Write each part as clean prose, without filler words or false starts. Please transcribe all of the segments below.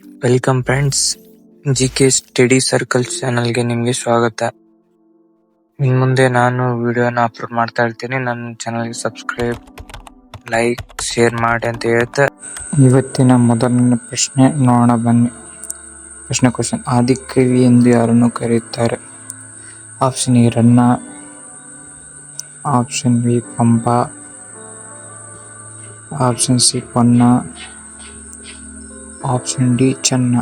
Welcome friends, GK study circle ಚಾನಲ್ಗೆ ನಿಮಗೆ ಸ್ವಾಗತ. ಇನ್ನು ಮುಂದೆ ನಾನು ವಿಡಿಯೋನ ಅಪ್ಲೋಡ್ ಮಾಡ್ತಾ ಇರ್ತೀನಿ. ನನ್ನ ಚಾನಲ್ಗೆ ಸಬ್ಸ್ಕ್ರೈಬ್, ಲೈಕ್, ಶೇರ್ ಮಾಡಿ ಅಂತ ಹೇಳ್ತಾ ಇವತ್ತಿನ ಮೊದಲನೇ ಪ್ರಶ್ನೆ ನೋಡೋಣ ಬನ್ನಿ. ಕ್ವಶನ್: ಆದಿಕವಿ ಎಂದು ಯಾರನ್ನು ಕರೆಯುತ್ತಾರೆ? Option A Ranna, option B Pampa, option C Ponna, option D ಚೆನ್ನ.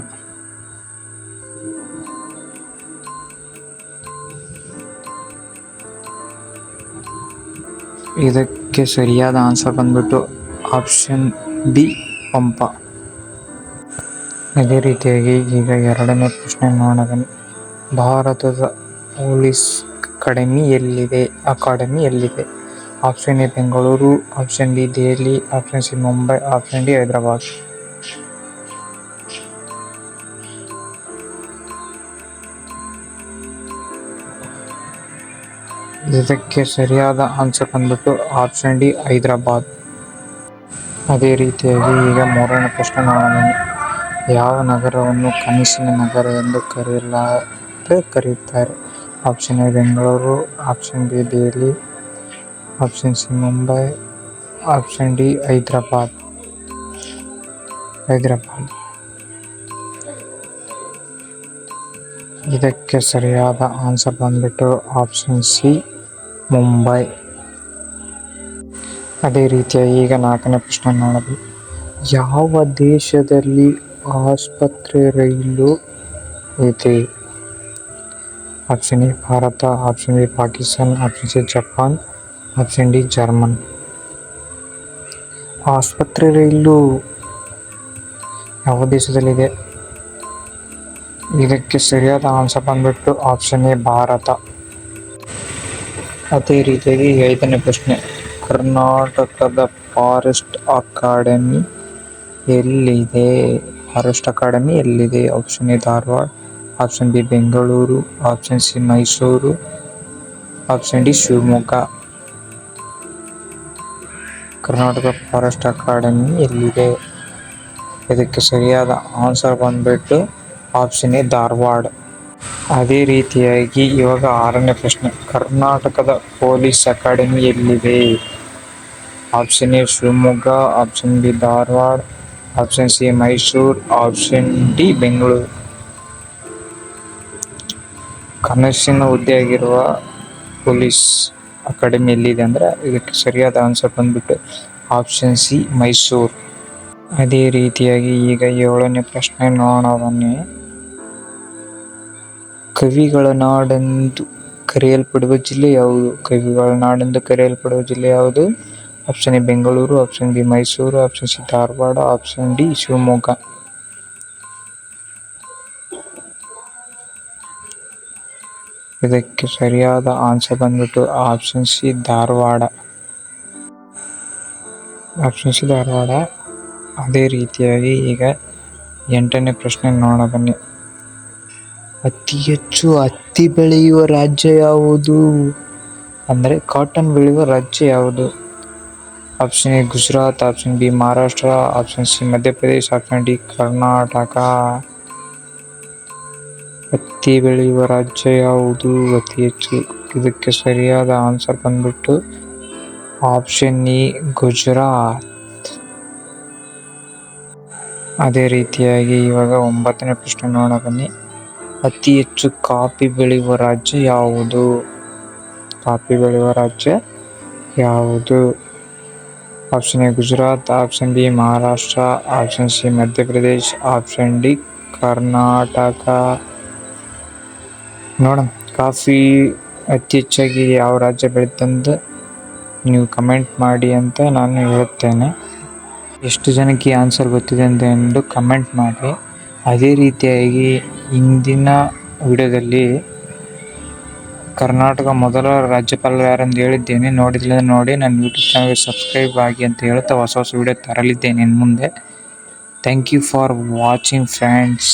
ಇದಕ್ಕೆ ಸರಿಯಾದ ಆನ್ಸರ್ ಬಂದ್ಬಿಟ್ಟು ಆಪ್ಷನ್ ಬಿ ಪಂಪ. ಅದೇ ರೀತಿಯಾಗಿ ಈಗ ಎರಡನೇ ಪ್ರಶ್ನೆ ನೋಡೋಣ. ಭಾರತದ ಪೊಲೀಸ್ ಅಕಾಡೆಮಿ ಎಲ್ಲಿದೆ? Option A Bengaluru, option B Delhi, option C Mumbai, option D Hyderabad. ಇದಕ್ಕೆ ಸರಿಯಾದ ಆನ್ಸರ್ ಬಂದ್ಬಿಟ್ಟು ಆಪ್ಷನ್ ಡಿ ಹೈದರಾಬಾದ್. ಅದೇ ರೀತಿಯಾಗಿ ಈಗ ಮೂರನೇ ಪ್ರಶ್ನೆ ನೋಡೋಣ. ಯಾವ ನಗರವನ್ನು ಕನಸಿನ ನಗರ ಎಂದು ಕರೆಯುತ್ತಾರೆ? Option A Bengaluru, option B Delhi, option C Mumbai, option D Hyderabad. ಇದಕ್ಕೆ ಸರಿಯಾದ ಆನ್ಸರ್ ಬಂದ್ಬಿಟ್ಟು ಆಪ್ಷನ್ ಸಿ ಮುಂಬೈ. ಅದೇ ರೀತಿಯಾಗಿ ಈಗ ನಾಲ್ಕನೇ ಪ್ರಶ್ನೆ ನೋಡೋದು. ಯಾವ ದೇಶದಲ್ಲಿ ಆಸ್ಪತ್ರೆ ರೈಲು ಇದೆ? Option A Bharat, option B Pakistan, option C Japan, option D German. ಆಸ್ಪತ್ರೆ ರೈಲು ಯಾವ ದೇಶದಲ್ಲಿದೆ? ಇದಕ್ಕೆ ಸರಿಯಾದ ಆನ್ಸರ್ ಬಂದ್ಬಿಟ್ಟು ಆಪ್ಷನ್ ಎ ಭಾರತ. ಅದೇ ರೀತಿಯಾಗಿ ಐದನೇ ಪ್ರಶ್ನೆ. ಕರ್ನಾಟಕದ ಫಾರೆಸ್ಟ್ ಅಕಾಡೆಮಿ ಎಲ್ಲಿದೆ? Option A Dharwad, option B Bengaluru, option C Mysuru, option D Shivamogga. Karnataka forest academy ಎಲ್ಲಿದೆ? ಇದಕ್ಕೆ ಸರಿಯಾದ ಆನ್ಸರ್ ಬಂದ್ಬಿಟ್ಟು ಆಪ್ಷನ್ ಎ ಧಾರವಾಡ. ಅದೇ ರೀತಿಯಾಗಿ ಇವಾಗ ಆರನೇ ಪ್ರಶ್ನೆ. ಕರ್ನಾಟಕದ ಪೊಲೀಸ್ ಅಕಾಡೆಮಿ ಎಲ್ಲಿದೆ? Option A Shivamogga, option B Dharwad, option C Mysuru, option D Bengaluru. ಕನಸಿನ ಹುದ್ದೆಯಾಗಿರುವ ಪೊಲೀಸ್ ಅಕಾಡೆಮಿ ಎಲ್ಲಿದೆ ಅಂದ್ರೆ ಇದಕ್ಕೆ ಸರಿಯಾದ ಆನ್ಸರ್ ಬಂದ್ಬಿಟ್ಟು ಆಪ್ಷನ್ ಸಿ ಮೈಸೂರು. ಅದೇ ರೀತಿಯಾಗಿ ಈಗ ಏಳನೇ ಪ್ರಶ್ನೆ ನೋಡೋಣ ಬನ್ನಿ. ಕವಿಗಳ ನಾಡೆಂದು ಕರೆಯಲ್ಪಡುವ ಜಿಲ್ಲೆ ಯಾವುದು? Option A Bengaluru, option B Mysuru, option C Dharwad, option D Shivamogga. ಇದಕ್ಕೆ ಸರಿಯಾದ ಆನ್ಸರ್ ಬಂದ್ಬಿಟ್ಟು ಆಪ್ಷನ್ ಸಿ ಧಾರವಾಡ. ಅದೇ ರೀತಿಯಾಗಿ ಈಗ ಎಂಟನೇ ಪ್ರಶ್ನೆ ನೋಡೋಣ ಬನ್ನಿ. ಅತಿ ಹೆಚ್ಚು ಹತ್ತಿ ಬೆಳೆಯುವ ರಾಜ್ಯ ಯಾವುದು? ಅಂದರೆ ಕಾಟನ್ ಬೆಳೆಯುವ ರಾಜ್ಯ ಯಾವುದು? Option A Gujarat, option B Maharashtra, option C Madhya Pradesh, option D Karnataka. ಹತ್ತಿ ಬೆಳೆಯುವ ರಾಜ್ಯ ಯಾವುದು ಅತಿ ಹೆಚ್ಚು? ಇದಕ್ಕೆ ಸರಿಯಾದ ಆನ್ಸರ್ ಬಂದ್ಬಿಟ್ಟು ಆಪ್ಷನ್ ಎ ಗುಜರಾತ್. ಅದೇ ರೀತಿಯಾಗಿ ಇವಾಗ ಒಂಬತ್ತನೇ ಪ್ರಶ್ನೆ ನೋಡೋಣ ಬನ್ನಿ. ಅತಿ ಹೆಚ್ಚು ಕಾಫಿ ಬೆಳೆಯುವ ರಾಜ್ಯ ಯಾವುದು? Option A Gujarat, option B Maharashtra, option C Madhya Pradesh, option D Karnataka. ನೋಡೋಣ, ಕಾಫಿ ಅತಿ ಹೆಚ್ಚಾಗಿ ಯಾವ ರಾಜ್ಯ ಬೆಳೀತಂದು ನೀವು ಕಮೆಂಟ್ ಮಾಡಿ ಅಂತ ನಾನು ಹೇಳುತ್ತೇನೆ. ಎಷ್ಟು ಜನಕ್ಕೆ ಈ ಆನ್ಸರ್ ಗೊತ್ತಿದೆ ಎಂದು ಕಮೆಂಟ್ ಮಾಡಿ. ಅದೇ ರೀತಿಯಾಗಿ ಇಂದಿನ ವಿಡಿಯೋದಲ್ಲಿ ಕರ್ನಾಟಕ ಮೊದಲ ರಾಜ್ಯಪಾಲರು ಯಾರೆಂದು ಹೇಳಿದ್ದೇನೆ. ನೋಡಿದ್ರೆ ನೋಡಿ, ನನ್ನ ಯೂಟ್ಯೂಬ್ ಚಾನಲ್ಗೆ ಸಬ್ಸ್ಕ್ರೈಬ್ ಆಗಿ ಅಂತ ಹೇಳ್ತಾ ಹೊಸ ವಿಡಿಯೋ ತರಲಿದ್ದೇನೆ ಇನ್ನು ಮುಂದೆ. Thank you for watching friends.